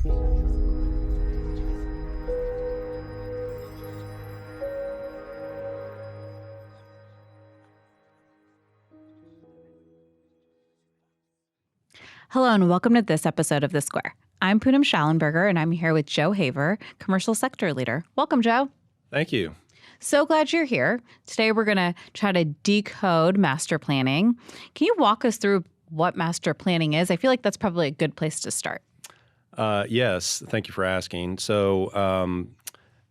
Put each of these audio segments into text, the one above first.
Hello and welcome to this episode of TheSquare. I'm Poonam Schallenberger and I'm here with Joe Haver, Commercial Sector Leader. Welcome, Joe. Thank you. So glad you're here. Today we're going to try to decode master planning. Can you walk us through what master planning is? I feel like that's probably a good place to start. Yes, thank you for asking. So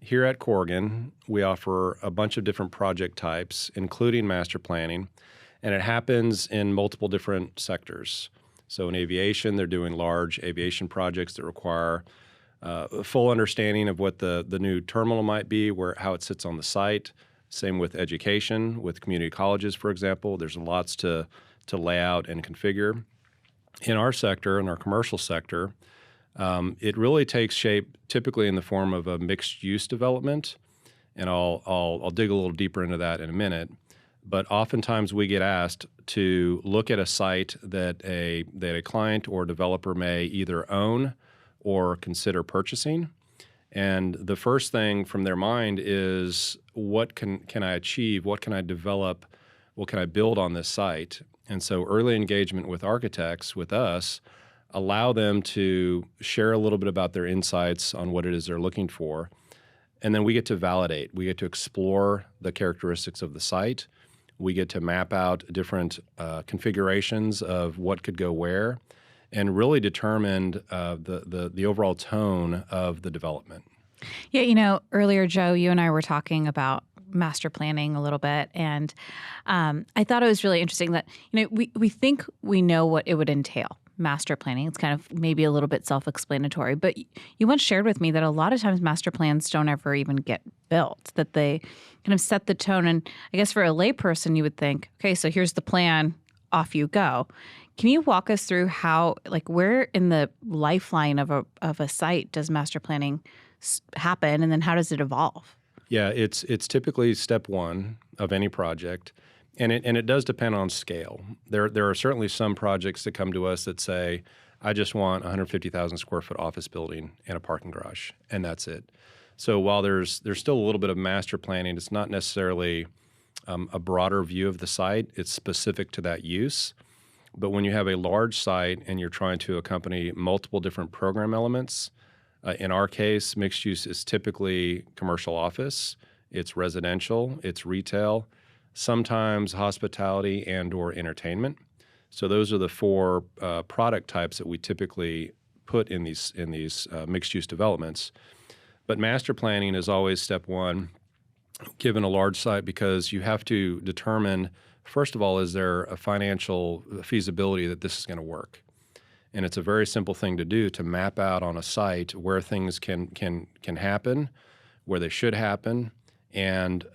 here at Corgan, we offer a bunch of different project types, including master planning, and it happens in multiple different sectors. So in aviation, they're doing large aviation projects that require a full understanding of what the new terminal might be, how it sits on the site. Same with education, with community colleges, for example. There's lots to lay out and configure. In our sector, in our commercial sector, it really takes shape typically in the form of a mixed-use development, and I'll dig a little deeper into that in a minute. But oftentimes we get asked to look at a site that a client or developer may either own or consider purchasing. And the first thing from their mind is, what can I achieve? What can I develop? What can I build on this site? And so early engagement with architects, with us, allow them to share a little bit about their insights on what it is they're looking for. And then we get to validate. We get to explore the characteristics of the site. We get to map out different configurations of what could go where, and really determine the overall tone of the development. Yeah, earlier, Joe, you and I were talking about master planning a little bit, and I thought it was really interesting that we think we know what it would entail. Master planning. It's kind of maybe a little bit self-explanatory, but you once shared with me that a lot of times master plans don't ever even get built, that they kind of set the tone. And I guess for a layperson, you would think, okay, so here's the plan, off you go. Can you walk us through how, where in the lifeline of a site does master planning happen, and then how does it evolve? Yeah, it's typically step one of any project. And it does depend on scale. There are certainly some projects that come to us that say, I just want a 150,000 square foot office building and a parking garage, and that's it. So while there's still a little bit of master planning, it's not necessarily a broader view of the site. It's specific to that use. But when you have a large site and you're trying to accompany multiple different program elements, in our case, mixed use is typically commercial office, it's residential, it's retail, sometimes hospitality and or entertainment. So those are the four product types that we typically put in these mixed-use developments. But master planning is always step one, given a large site, because you have to determine, first of all, is there a financial feasibility that this is going to work? And it's a very simple thing to do, to map out on a site where things can happen, where they should happen, and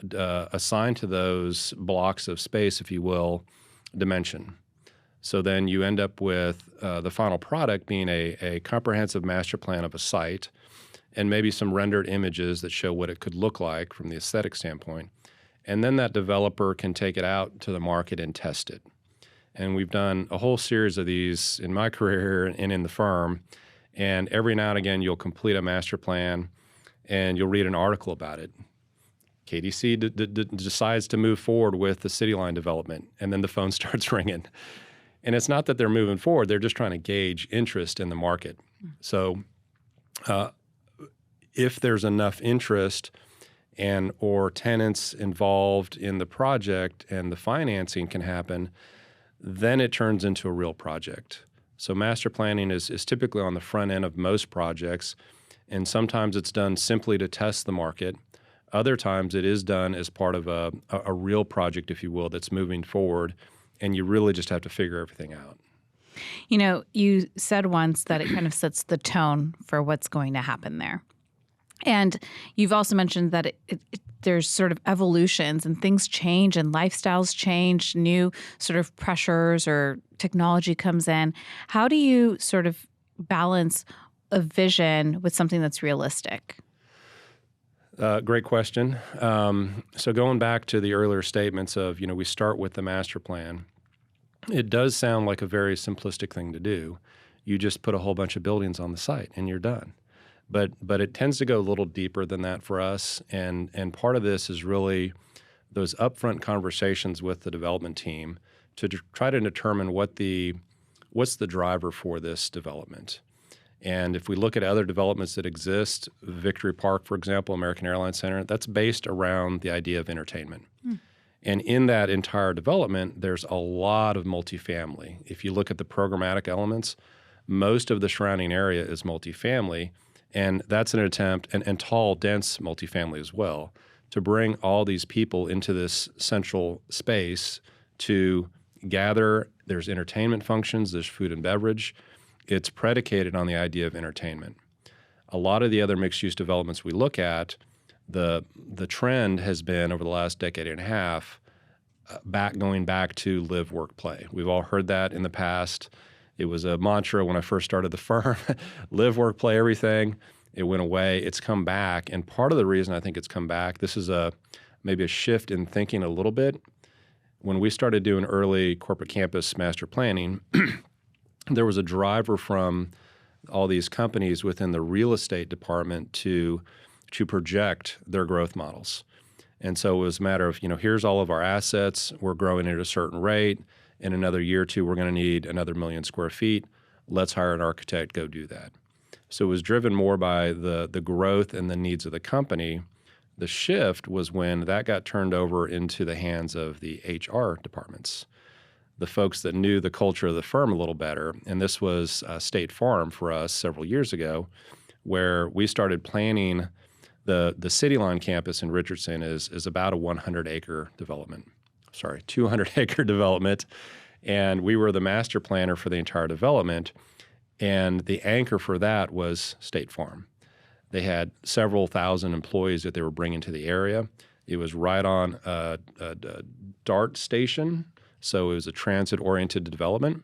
assign to those blocks of space, if you will, dimension. So then you end up with the final product being a comprehensive master plan of a site, and maybe some rendered images that show what it could look like from the aesthetic standpoint. And then that developer can take it out to the market and test it. And we've done a whole series of these in my career and in the firm. And every now and again, you'll complete a master plan and you'll read an article about it. KDC decides to move forward with the City Line development, and then the phone starts ringing. And it's not that they're moving forward, they're just trying to gauge interest in the market. So if there's enough interest and or tenants involved in the project and the financing can happen, then it turns into a real project. So master planning is typically on the front end of most projects, and sometimes it's done simply to test the market. Other times it is done as part of a real project, if you will, that's moving forward, and you really just have to figure everything out. You said once that it kind of sets the tone for what's going to happen there. And you've also mentioned that there's sort of evolutions and things change and lifestyles change, new sort of pressures or technology comes in. How do you sort of balance a vision with something that's realistic? Great question. So going back to the earlier statements of, we start with the master plan, it does sound like a very simplistic thing to do. you just put a whole bunch of buildings on the site and you're done. But it tends to go a little deeper than that for us, and part of this is really those upfront conversations with the development team to try to determine what's the driver for this development. And if we look at other developments that exist, Victory Park, for example, American Airlines Center, that's based around the idea of entertainment. And in that entire development, there's a lot of multifamily. If you look at the programmatic elements, most of the surrounding area is multifamily, and that's an attempt, and tall, dense multifamily as well, to bring all these people into this central space to gather. There's entertainment functions, there's food and beverage. It's predicated on the idea of entertainment. A lot of the other mixed-use developments we look at, the trend has been over the last decade and a half going back to live, work, play. We've all heard that in the past. It was a mantra when I first started the firm, live, work, play, everything. It went away. It's come back. And part of the reason I think it's come back, this is maybe a shift in thinking a little bit. When we started doing early corporate campus master planning, there was a driver from all these companies within the real estate department to project their growth models. And so it was a matter of, here's all of our assets. We're growing at a certain rate. In another year or two, we're going to need another 1 million square feet. Let's hire an architect, go do that. So it was driven more by the growth and the needs of the company. The shift was when that got turned over into the hands of the HR departments, the folks that knew the culture of the firm a little better. And this was State Farm for us several years ago, where we started planning. The CityLine campus in Richardson is about a 100-acre development. 200-acre development. And we were the master planner for the entire development. And the anchor for that was State Farm. They had several thousand employees that they were bringing to the area. It was right on a DART station, so it was a transit-oriented development.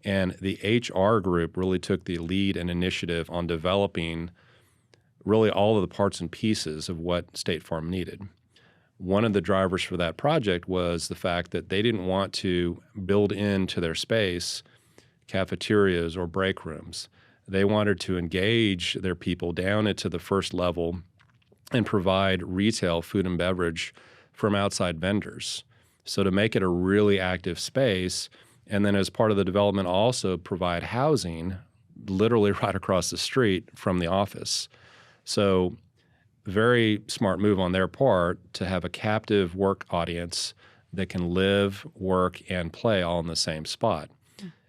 And the HR group really took the lead and initiative on developing really all of the parts and pieces of what State Farm needed. One of the drivers for that project was the fact that they didn't want to build into their space cafeterias or break rooms. They wanted to engage their people down into the first level and provide retail food and beverage from outside vendors. So to make it a really active space, and then as part of the development also provide housing literally right across the street from the office. So very smart move on their part to have a captive work audience that can live, work, and play all in the same spot.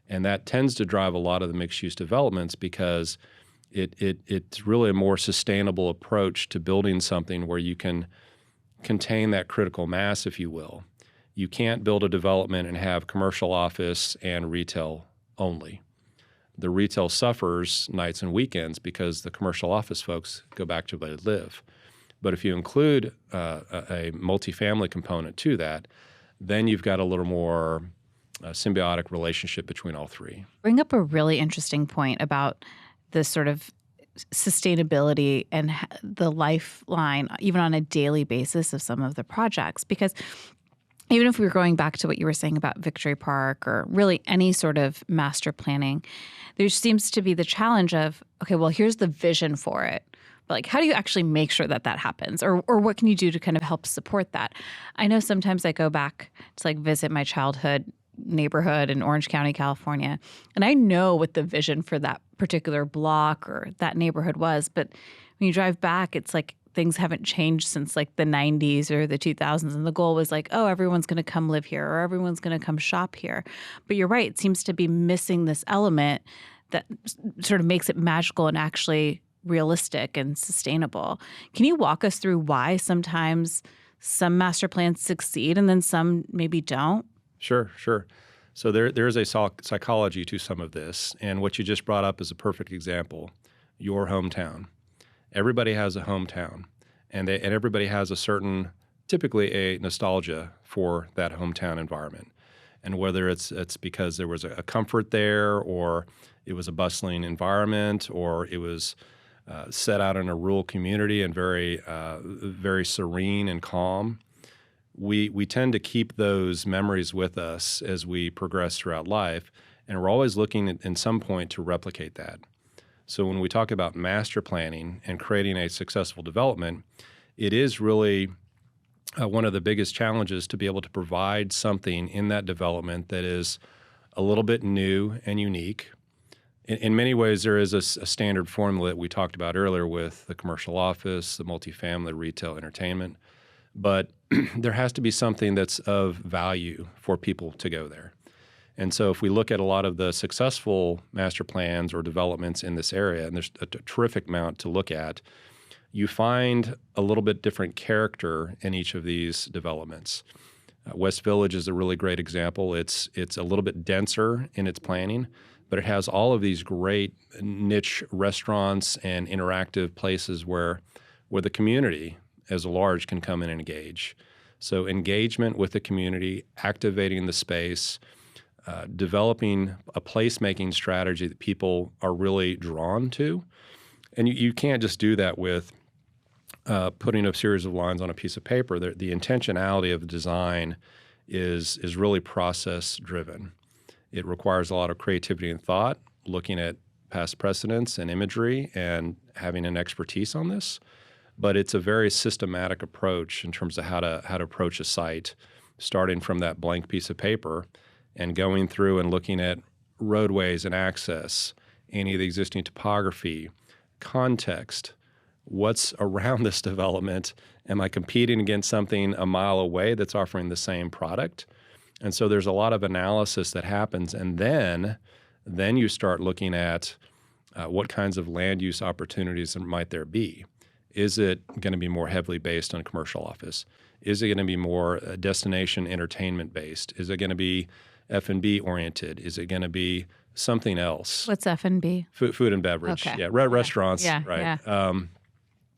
And that tends to drive a lot of the mixed-use developments because it's really a more sustainable approach to building something where you can contain that critical mass, if you will. You can't build a development and have commercial office and retail only. The retail suffers nights and weekends because the commercial office folks go back to where they live. But if you include a multifamily component to that, then you've got a little more symbiotic relationship between all three. Bring up a really interesting point about this sort of sustainability and the lifeline, even on a daily basis, of some of the projects. Because even if we were going back to what you were saying about Victory Park or really any sort of master planning, there seems to be the challenge of, okay, well, here's the vision for it. But like, how do you actually make sure that that happens? Or what can you do to kind of help support that? I know sometimes I go back to like visit my childhood neighborhood in Orange County, California, and I know what the vision for that particular block or that neighborhood was. But when you drive back, it's like things haven't changed since like the 90s or the 2000s. And the goal was like, oh, everyone's going to come live here or everyone's going to come shop here. But you're right. It seems to be missing this element that sort of makes it magical and actually realistic and sustainable. Can you walk us through why sometimes some master plans succeed and then some maybe don't? Sure. So there is a psychology to some of this. And what you just brought up is a perfect example. Your hometown. Everybody has a hometown, and everybody has a certain, typically a nostalgia for that hometown environment. And whether it's because there was a comfort there, or it was a bustling environment, or it was set out in a rural community and very serene and calm, we tend to keep those memories with us as we progress throughout life. And we're always looking at some point to replicate that. So when we talk about master planning and creating a successful development, it is really one of the biggest challenges to be able to provide something in that development that is a little bit new and unique. In many ways, there is a standard formula that we talked about earlier with the commercial office, the multifamily, retail, entertainment. But there has to be something that's of value for people to go there. And so if we look at a lot of the successful master plans or developments in this area, and there's a terrific amount to look at, you find a little bit different character in each of these developments. West Village is a really great example. It's a little bit denser in its planning, but it has all of these great niche restaurants and interactive places where the community as a large can come in and engage. So engagement with the community, activating the space, developing a place-making strategy that people are really drawn to. And you can't just do that with putting a series of lines on a piece of paper. The intentionality of the design is really process-driven. It requires a lot of creativity and thought, looking at past precedents and imagery and having an expertise on this. But it's a very systematic approach in terms of how to approach a site, starting from that blank piece of paper and going through and looking at roadways and access, any of the existing topography, context, what's around this development. Am I competing against something a mile away that's offering the same product? And so there's a lot of analysis that happens. And then you start looking at what kinds of land use opportunities might there be. Is it going to be more heavily based on commercial office? Is it going to be more destination entertainment based? Is it going to be F&B oriented? Is it going to be something else? What's F&B? Food and beverage. Okay. Yeah, restaurants. Yeah, right. yeah.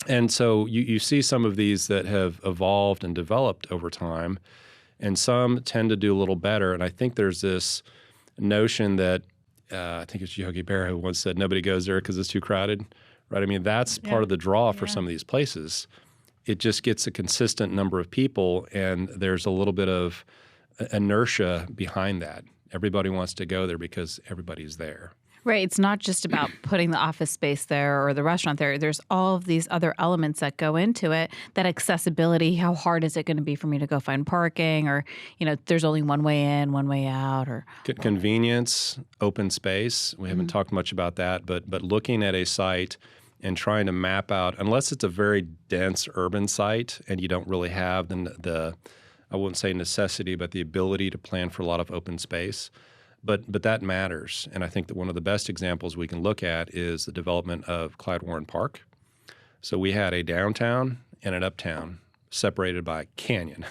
And so you see some of these that have evolved and developed over time, and some tend to do a little better. And I think there's this notion that I think it's Yogi Berra who once said, nobody goes there because it's too crowded, right? I mean, that's part of the draw for some of these places. It just gets a consistent number of people, and there's a little bit of inertia behind that. Everybody wants to go there because everybody's there. Right. It's not just about putting the office space there or the restaurant there. There's all of these other elements that go into it. That accessibility, how hard is it going to be for me to go find parking, or, there's only one way in, one way out, or convenience, open space. We haven't talked much about that, but looking at a site and trying to map out, unless it's a very dense urban site and you don't really have the I wouldn't say necessity, but the ability to plan for a lot of open space. But that matters. And I think that one of the best examples we can look at is the development of Clyde Warren Park. So we had a downtown and an uptown separated by a canyon.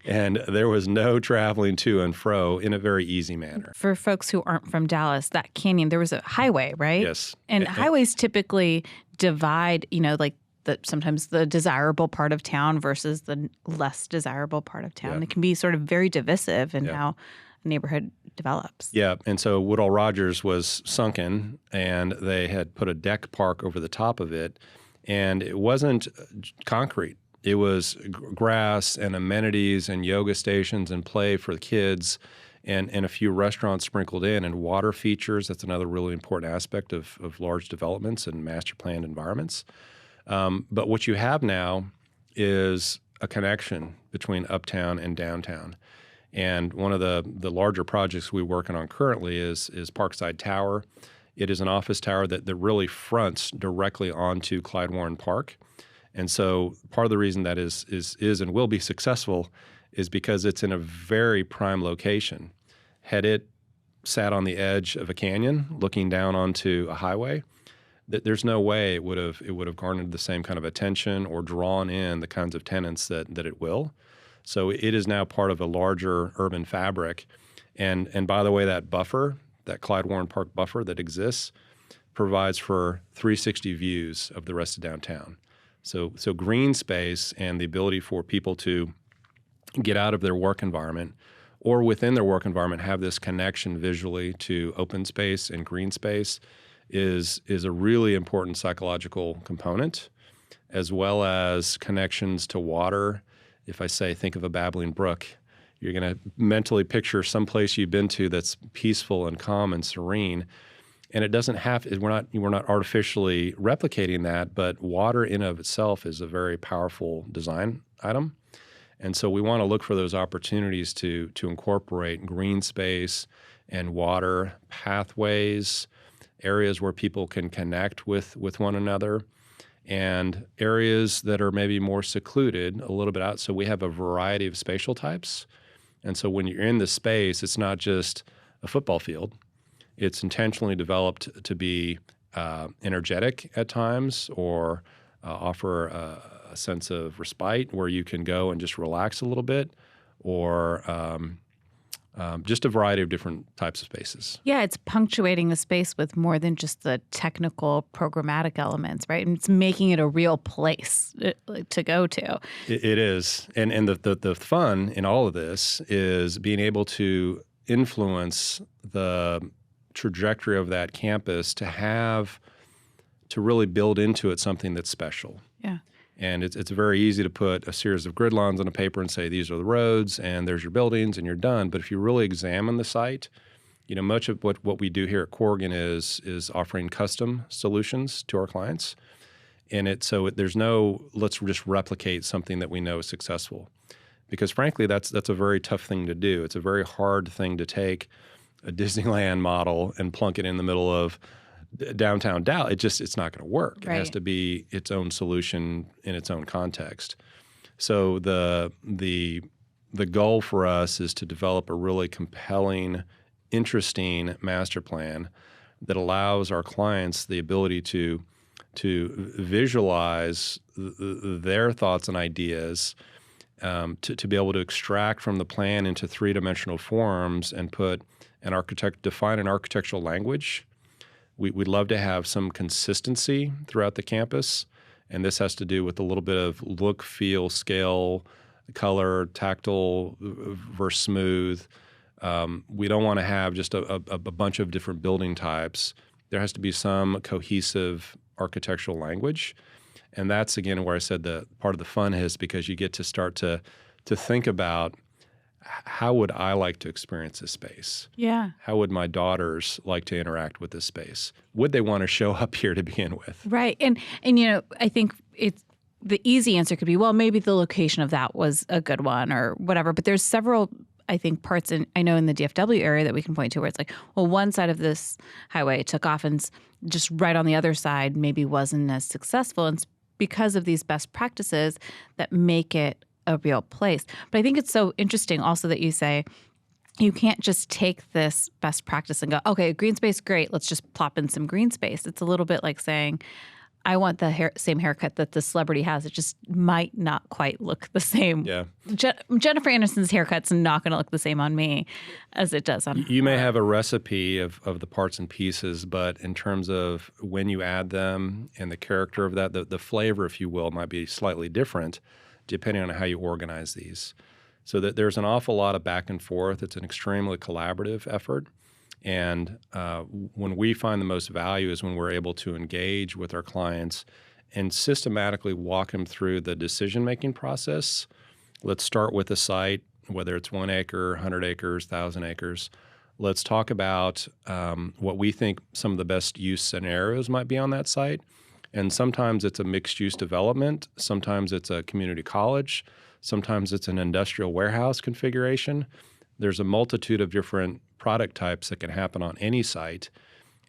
And there was no traveling to and fro in a very easy manner. For folks who aren't from Dallas, that canyon, there was a highway, right? Yes. And highways typically divide, sometimes the desirable part of town versus the less desirable part of town. Yeah. It can be sort of very divisive in how a neighborhood develops. Yeah, and so Woodall Rogers was sunken, and they had put a deck park over the top of it, and it wasn't concrete. It was grass and amenities and yoga stations and play for the kids and a few restaurants sprinkled in, and water features. That's another really important aspect of large developments and master planned environments. But what you have now is a connection between uptown and downtown. And one of the larger projects we're working on currently is Parkside Tower. It is an office tower that really fronts directly onto Clyde Warren Park. And so part of the reason that is and will be successful is because it's in a very prime location. Had it sat on the edge of a canyon looking down onto a highway, there's no way it would have garnered the same kind of attention or drawn in the kinds of tenants that it will. So it is now part of a larger urban fabric. And by the way, that buffer, that Clyde Warren Park buffer that exists, provides for 360 views of the rest of downtown. So green space and the ability for people to get out of their work environment or within their work environment have this connection visually to open space and green space is a really important psychological component, as well as connections to water. If I say, think of a babbling brook, You're going to mentally picture some place you've been to that's peaceful and calm and serene. And it doesn't have, we're not artificially replicating that, but water in of itself is a very powerful design item. And so we want to look for those opportunities to incorporate green space and water pathways, areas where people can connect with one another, and areas that are maybe more secluded, a little bit out. So we have a variety of spatial types. And so when you're in the space, it's not just a football field. It's intentionally developed to be energetic at times, or offer a sense of respite where you can go and just relax a little bit, or just a variety of different types of spaces. Yeah, it's punctuating the space with more than just the technical programmatic elements, right? And it's making it a real place to go to. It is. And the fun in all of this is being able to influence the trajectory of that campus to really build into it something that's special. Yeah. And it's very easy to put a series of grid lines on a paper and say, these are the roads and there's your buildings and you're done. But if you really examine the site, much of what we do here at Corgan is offering custom solutions to our clients. And there's no, let's just replicate something that we know is successful. Because frankly, that's a very tough thing to do. It's a very hard thing to take a Disneyland model and plunk it in the middle of downtown Dallas. It's not going to work. Right. It has to be its own solution in its own context. So the goal for us is to develop a really compelling, interesting master plan that allows our clients the ability to visualize their thoughts and ideas, to be able to extract from the plan into three-dimensional forms and define an architectural language. We'd love to have some consistency throughout the campus, and this has to do with a little bit of look, feel, scale, color, tactile versus smooth. We don't want to have just a bunch of different building types. There has to be some cohesive architectural language, and that's, again, where I said the part of the fun is, because you get to start to think about, how would I like to experience this space? Yeah. How would my daughters like to interact with this space? Would they want to show up here to begin with? Right. And I think the easy answer could be, well, maybe the location of that was a good one or whatever. But there's several, I think, parts in the DFW area that we can point to where it's like, well, one side of this highway took off and just right on the other side maybe wasn't as successful. And it's because of these best practices that make it a real place. But I think it's so interesting also that you say you can't just take this best practice and go, okay, green space, great, let's just plop in some green space. It's a little bit like saying, I want the same haircut that the celebrity has. It just might not quite look the same. Yeah. Jennifer Aniston's haircut's not going to look the same on me as it does on her. You may have a recipe of the parts and pieces, but in terms of when you add them and the character of that, the flavor, if you will, might be slightly different depending on how you organize these. So that there's an awful lot of back and forth. It's an extremely collaborative effort. And when we find the most value is when we're able to engage with our clients and systematically walk them through the decision-making process. Let's start with a site, whether it's 1 acre, 100 acres, 1,000 acres. Let's talk about what we think some of the best use scenarios might be on that site. And sometimes it's a mixed-use development. Sometimes it's a community college. Sometimes it's an industrial warehouse configuration. There's a multitude of different product types that can happen on any site,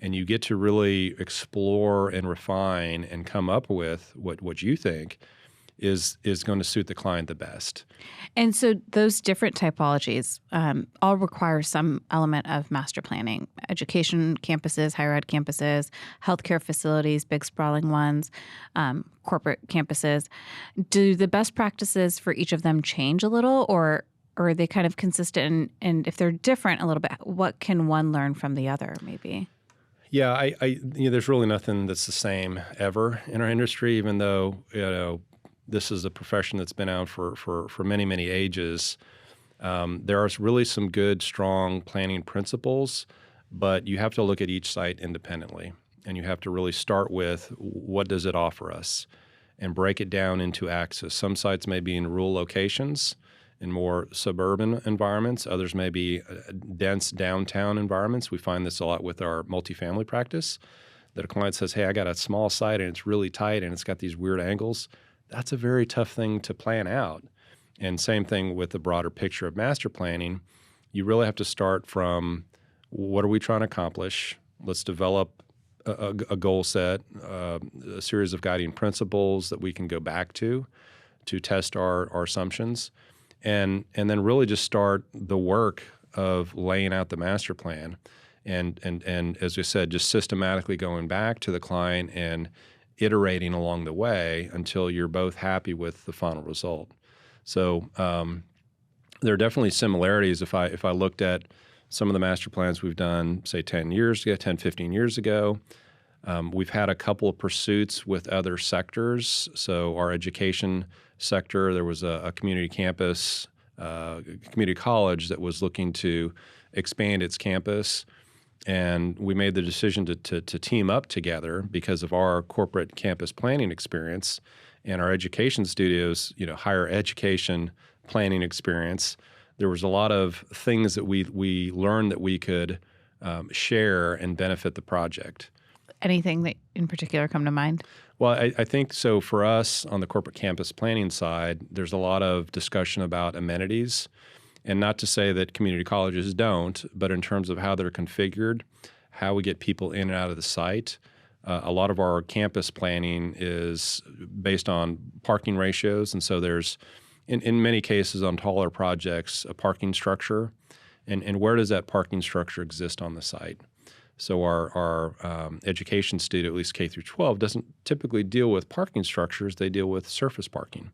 and you get to really explore and refine and come up with what you think is going to suit the client the best. And so those different typologies all require some element of master planning. Education campuses, higher ed campuses, healthcare facilities, big sprawling ones, corporate campuses. Do the best practices for each of them change a little, or are they kind of consistent? And if they're different a little bit, what can one learn from the other maybe? Yeah, there's really nothing that's the same ever in our industry, even though, this is a profession that's been out for many, many ages. There are really some good, strong planning principles, but you have to look at each site independently, and you have to really start with what does it offer us and break it down into axes. Some sites may be in rural locations, in more suburban environments. Others may be dense downtown environments. We find this a lot with our multifamily practice, that a client says, hey, I got a small site and it's really tight and it's got these weird angles. That's a very tough thing to plan out. And same thing with the broader picture of master planning. You really have to start from, what are we trying to accomplish? Let's develop a goal set, a series of guiding principles that we can go back to test our assumptions. And then really just start the work of laying out the master plan, and as we said, just systematically going back to the client and iterating along the way until you're both happy with the final result. So there are definitely similarities. If I looked at some of the master plans we've done, say 10 years ago, 10, 15 years ago, we've had a couple of pursuits with other sectors. So our education sector, there was a community campus, community college that was looking to expand its campus. And we made the decision to team up together because of our corporate campus planning experience and our education studios, higher education planning experience. There was a lot of things that we learned that we could share and benefit the project. Anything that in particular come to mind? Well, I think so. For us on the corporate campus planning side, there's a lot of discussion about amenities. And not to say that community colleges don't, but in terms of how they're configured, how we get people in and out of the site, a lot of our campus planning is based on parking ratios. And so there's, in many cases on taller projects, a parking structure. And where does that parking structure exist on the site? So our education studio, at least K through 12, doesn't typically deal with parking structures. They deal with surface parking.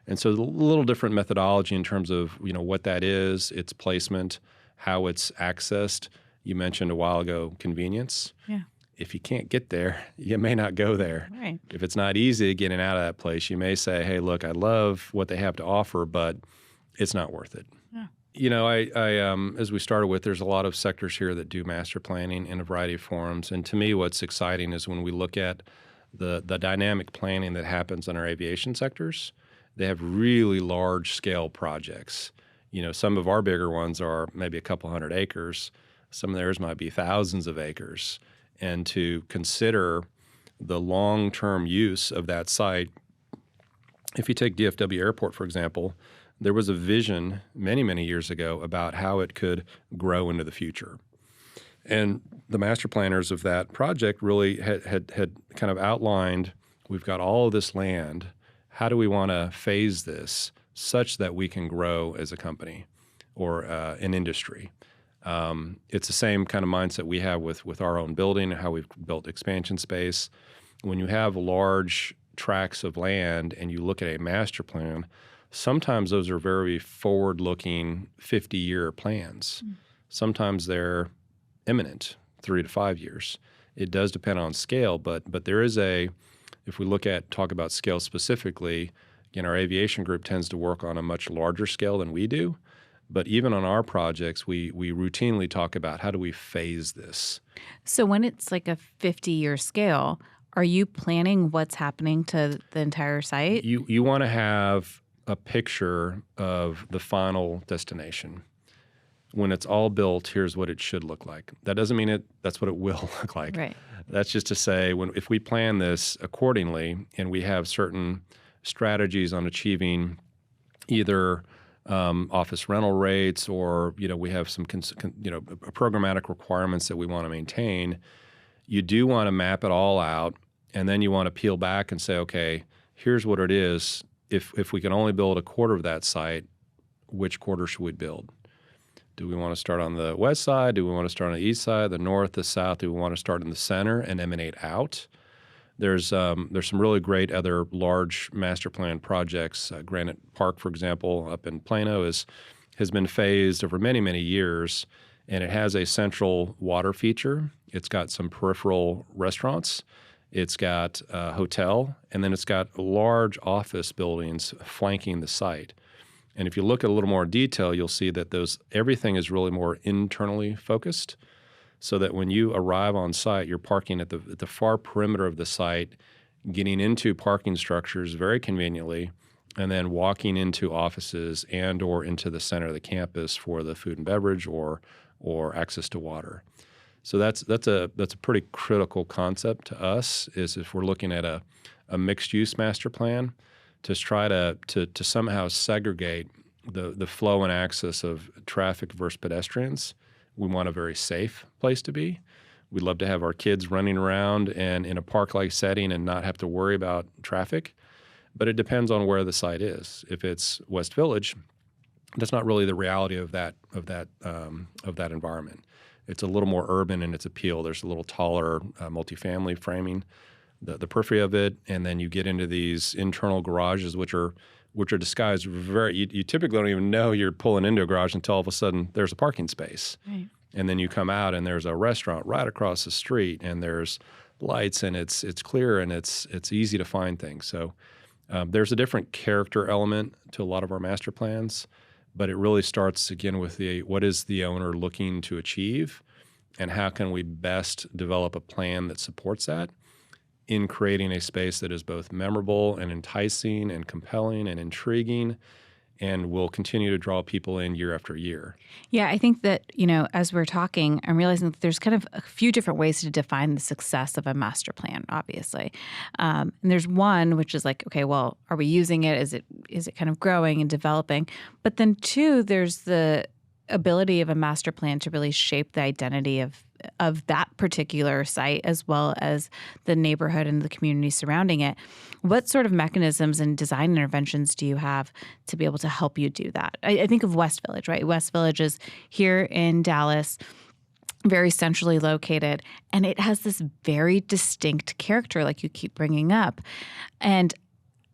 And so a little different methodology in terms of what that is, its placement, how it's accessed. You mentioned a while ago convenience. Yeah. If you can't get there, you may not go there. Right. If it's not easy getting out of that place, you may say, hey, look, I love what they have to offer, but it's not worth it. Yeah. As we started with, there's a lot of sectors here that do master planning in a variety of forms. And to me, what's exciting is when we look at the dynamic planning that happens in our aviation sectors. They have really large scale projects. Some of our bigger ones are maybe a couple hundred acres. Some of theirs might be thousands of acres. And to consider the long-term use of that site, if you take DFW Airport, for example, there was a vision many, many years ago about how it could grow into the future. And the master planners of that project really had kind of outlined, we've got all of this land. How do we want to phase this such that we can grow as a company or an industry? It's the same kind of mindset we have with our own building and how we've built expansion space. When you have large tracts of land and you look at a master plan, sometimes those are very forward-looking 50-year plans. Sometimes they're imminent, 3 to 5 years. It does depend on scale, but there is if we talk about scale specifically, our aviation group tends to work on a much larger scale than we do. But even on our projects, we routinely talk about how do we phase this. So when it's like a 50-year scale, are you planning what's happening to the entire site? You want to have a picture of the final destination. When it's all built, here's what it should look like. That doesn't mean that's what it will look like. Right. That's just to say, if we plan this accordingly and we have certain strategies on achieving either office rental rates or we have some programmatic requirements that we want to maintain, you do want to map it all out, and then you want to peel back and say, okay, here's what it is. If we can only build a quarter of that site, which quarter should we build? Do we want to start on the west side? Do we want to start on the east side, the north, the south? Do we want to start in the center and emanate out? There's some really great other large master plan projects. Granite Park, for example, up in Plano, has been phased over many, many years, and it has a central water feature. It's got some peripheral restaurants. It's got a hotel, and then it's got large office buildings flanking the site. And if you look at a little more detail, you'll see that everything is really more internally focused, so that when you arrive on site, you're parking at the far perimeter of the site, getting into parking structures very conveniently, and then walking into offices and or into the center of the campus for the food and beverage or access to water. So that's a pretty critical concept to us, is if we're looking at a mixed use master plan, to try to somehow segregate the flow and access of traffic versus pedestrians. We want a very safe place to be. We'd love to have our kids running around and in a park-like setting and not have to worry about traffic. But it depends on where the site is. If it's West Village, that's not really the reality of that environment. It's a little more urban in its appeal. There's a little taller multifamily framing, the periphery of it, and then you get into these internal garages, which are disguised very. You typically don't even know you're pulling into a garage until all of a sudden there's a parking space, Right. and then you come out and there's a restaurant right across the street, and there's lights, and it's clear, and it's easy to find things. So there's a different character element to a lot of our master plans, but it really starts again with what is the owner looking to achieve, and how can we best develop a plan that supports that in creating a space that is both memorable and enticing and compelling and intriguing and will continue to draw people in year after year. Yeah, I think that, as we're talking, I'm realizing that there's kind of a few different ways to define the success of a master plan, obviously. And there's one, which is like, okay, well, are we using it? Is it kind of growing and developing? But then two, there's the ability of a master plan to really shape the identity of that particular site, as well as the neighborhood and the community surrounding it. What sort of mechanisms and design interventions do you have to be able to help you do that? I think of West Village, right? West Village is here in Dallas, very centrally located, and it has this very distinct character, like you keep bringing up. And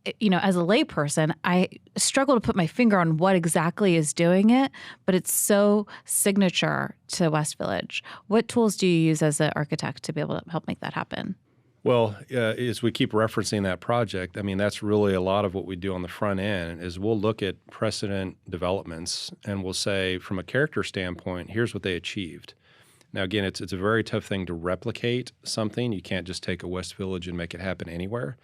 as a layperson, I struggle to put my finger on what exactly is doing it, but it's so signature to West Village. What tools do you use as an architect to be able to help make that happen? Well, as we keep referencing that project, I mean, that's really a lot of what we do on the front end is we'll look at precedent developments and we'll say, from a character standpoint, here's what they achieved. Now, again, it's a very tough thing to replicate something. You can't just take a West Village and make it happen anywhere.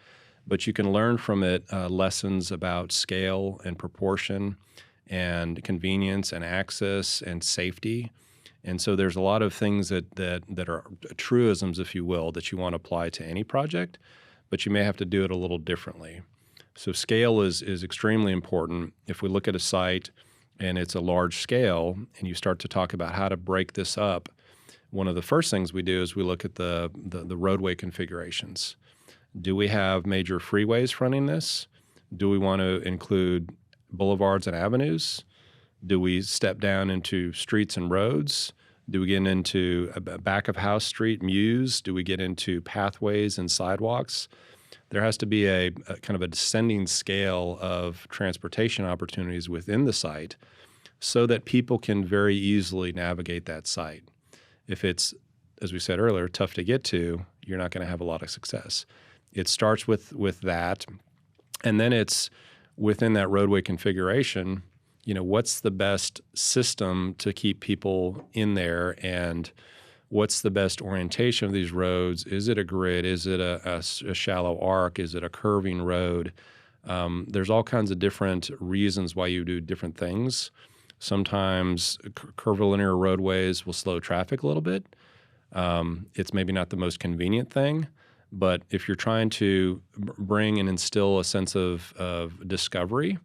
But you can learn from it lessons about scale and proportion and convenience and access and safety. And so there's a lot of things that are truisms, if you will, that you want to apply to any project, but you may have to do it a little differently. So scale is extremely important. If we look at a site and it's a large scale and you start to talk about how to break this up, one of the first things we do is we look at the roadway configurations. Do we have major freeways fronting this? Do we want to include boulevards and avenues? Do we step down into streets and roads? Do we get into a back of house street mews? Do we get into pathways and sidewalks? There has to be a kind of a descending scale of transportation opportunities within the site so that people can very easily navigate that site. If it's, as we said earlier, tough to get to, you're not going to have a lot of success. It starts with that, and then it's within that roadway configuration, what's the best system to keep people in there, and what's the best orientation of these roads? Is it a grid? Is it a shallow arc? Is it a curving road? There's all kinds of different reasons why you do different things. Sometimes curvilinear roadways will slow traffic a little bit. It's maybe not the most convenient thing. But if you're trying to bring and instill a sense of discovery,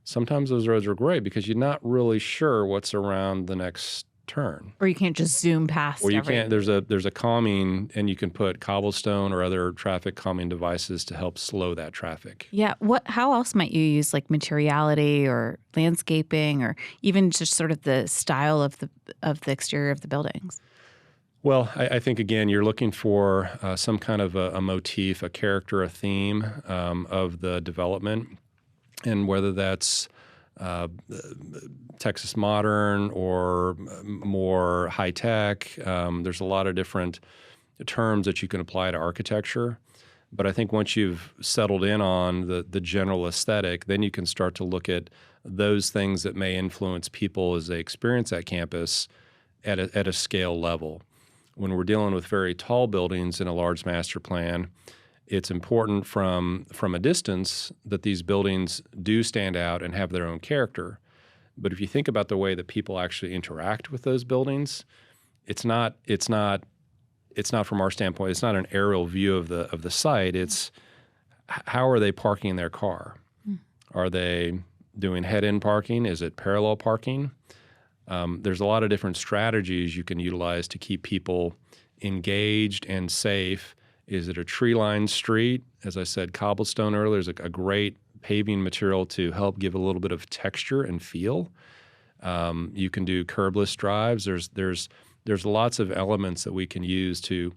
sometimes those roads are great because you're not really sure what's around the next turn. Or you can't just zoom past. Or you can't. There's a calming, and you can put cobblestone or other traffic calming devices to help slow that traffic. Yeah. How else might you use like materiality or landscaping or even just sort of the style of the exterior of the buildings? Well, I think, again, you're looking for some kind of a motif, a character, a theme of the development, and whether that's Texas modern or more high-tech. There's a lot of different terms that you can apply to architecture. But I think once you've settled in on the general aesthetic, then you can start to look at those things that may influence people as they experience that campus at a scale level. When we're dealing with very tall buildings in a large master plan, It's important from a distance that these buildings do stand out and have their own character. But if you think about the way that people actually interact with those buildings, it's not from our standpoint. It's not an aerial view of the site. It's how are they parking their car? Are they doing head-in parking? Is it parallel parking? There's a lot of different strategies you can utilize to keep people engaged and safe. Is it a tree-lined street? As I said, cobblestone earlier is a great paving material to help give a little bit of texture and feel. You can do curbless drives. There's lots of elements that we can use to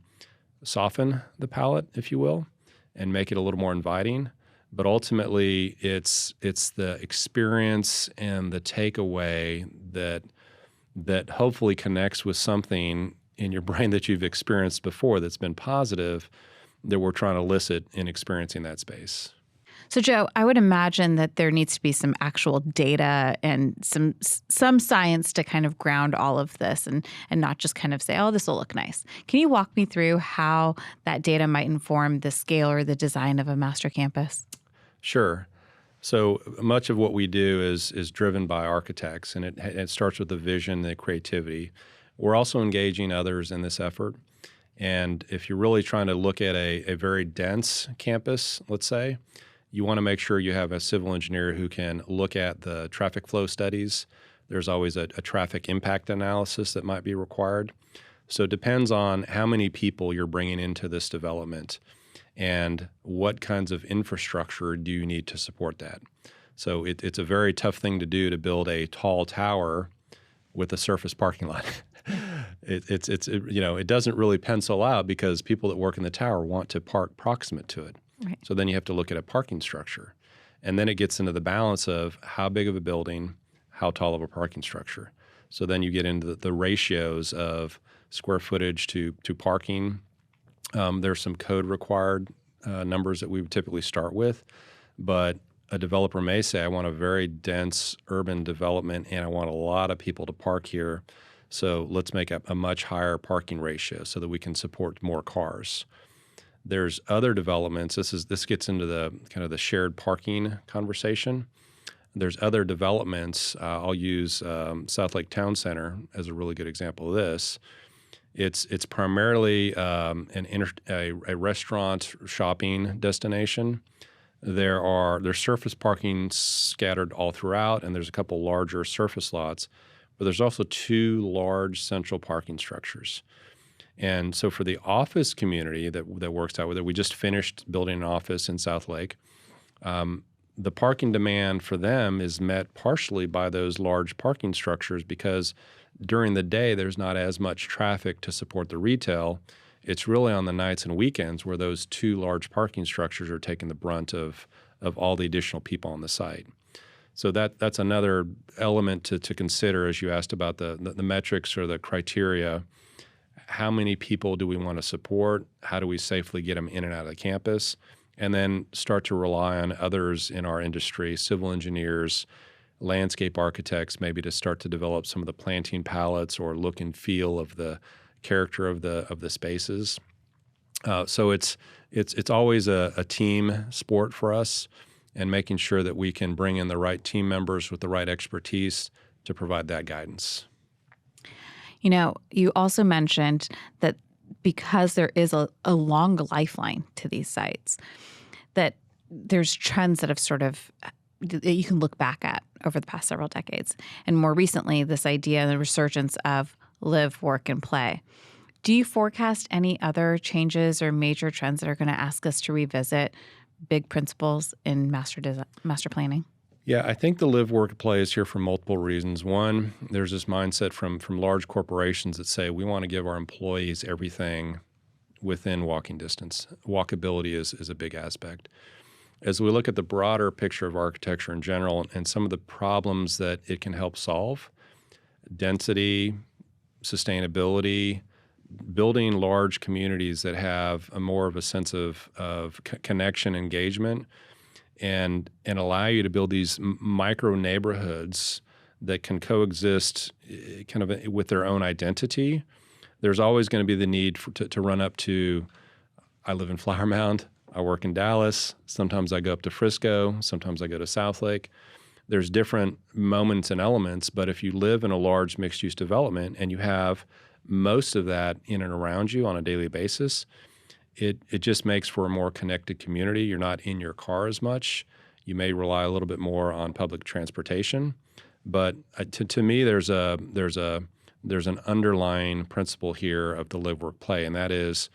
soften the palate, if you will, and make it a little more inviting. But ultimately, it's the experience and the takeaway that hopefully connects with something in your brain that you've experienced before that's been positive that we're trying to elicit in experiencing that space. So, Joe, I would imagine that there needs to be some actual data and some science to kind of ground all of this and not just kind of say, oh, this will look nice. Can you walk me through how that data might inform the scale or the design of a master campus? Sure. So much of what we do is driven by architects, and it starts with the vision, the creativity. We're also engaging others in this effort. And if you're really trying to look at a very dense campus, let's say, you want to make sure you have a civil engineer who can look at the traffic flow studies. There's always a traffic impact analysis that might be required. So it depends on how many people you're bringing into this development and what kinds of infrastructure do you need to support that. So it's a very tough thing to do to build a tall tower with a surface parking lot. It doesn't really pencil out because people that work in the tower want to park proximate to it. Right. So then you have to look at a parking structure. And then it gets into the balance of how big of a building, how tall of a parking structure. So then you get into the ratios of square footage to parking. There's some code required numbers that we would typically start with. But a developer may say, I want a very dense urban development and I want a lot of people to park here. So let's make a much higher parking ratio so that we can support more cars. There's other developments. This gets into the kind of the shared parking conversation. There's other developments. I'll use South Lake Town Center as a really good example of this. It's primarily a restaurant shopping destination. There's surface parking scattered all throughout, and there's a couple larger surface lots. But there's also two large central parking structures. And so for the office community that works out with it, we just finished building an office in South Lake. The parking demand for them is met partially by those large parking structures because during the day there's not as much traffic to support the retail. It's really on the nights and weekends where those two large parking structures are taking the brunt of all the additional people on the site. So that's another element to consider as you asked about the metrics or the criteria. How many people do we want to support? How do we safely get them in and out of the campus? And then start to rely on others in our industry, civil engineers, landscape architects, maybe to start to develop some of the planting palettes or look and feel of the character of the spaces. So it's always a team sport for us, and making sure that we can bring in the right team members with the right expertise to provide that guidance. You know, you also mentioned that because there is a long lifeline to these sites, that there's trends that have sort of that you can look back at over the past several decades. And more recently, this idea and the resurgence of live, work, and play. Do you forecast any other changes or major trends that are going to ask us to revisit big principles in master planning? Yeah, I think the live, work, play is here for multiple reasons. One, there's this mindset from large corporations that say we want to give our employees everything within walking distance. Walkability is a big aspect. As we look at the broader picture of architecture in general and some of the problems that it can help solve, density, sustainability, building large communities that have more of a sense of connection, engagement, and allow you to build these micro neighborhoods that can coexist kind of with their own identity. There's always going to be the need to run up to, I live in Flower Mound, I work in Dallas. Sometimes I go up to Frisco. Sometimes I go to Southlake. There's different moments and elements, but if you live in a large mixed-use development and you have most of that in and around you on a daily basis, it just makes for a more connected community. You're not in your car as much. You may rely a little bit more on public transportation, but to me, there's an underlying principle here of the live, work, play, and that is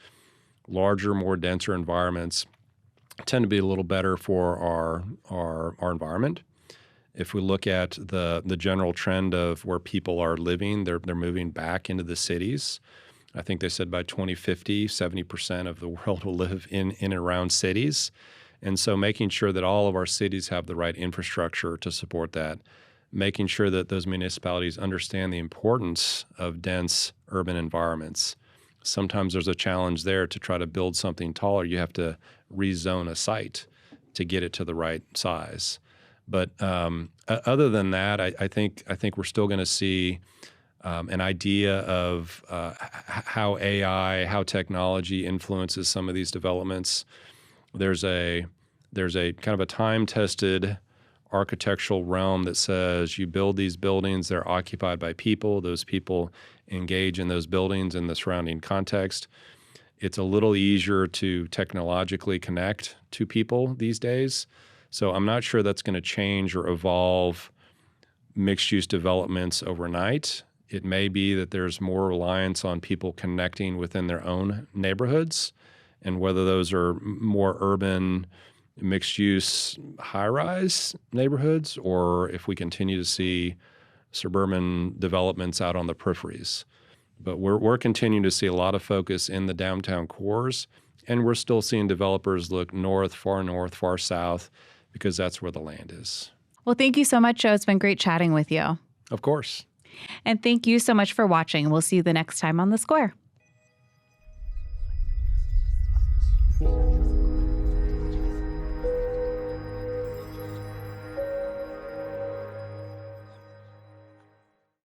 larger, more denser environments tend to be a little better for our environment. If we look at the general trend of where people are living, they're moving back into the cities. I think they said by 2050, 70% of the world will live in and around cities. And so making sure that all of our cities have the right infrastructure to support that, making sure that those municipalities understand the importance of dense urban environments. Sometimes there's a challenge there to try to build something taller. You have to rezone a site to get it to the right size. But other than that, I think we're still going to see an idea of how AI, how technology influences some of these developments. There's a kind of a time-tested architectural realm that says you build these buildings, they're occupied by people, those people engage in those buildings in the surrounding context. It's a little easier to technologically connect to people these days. So I'm not sure that's going to change or evolve mixed-use developments overnight. It may be that there's more reliance on people connecting within their own neighborhoods, and whether those are more urban, mixed-use, high-rise neighborhoods, or if we continue to see suburban developments out on the peripheries. But we're continuing to see a lot of focus in the downtown cores, and we're still seeing developers look north, far south, because that's where the land is. Well, thank you so much, Joe. It's been great chatting with you. Of course. And thank you so much for watching. We'll see you the next time on The Square.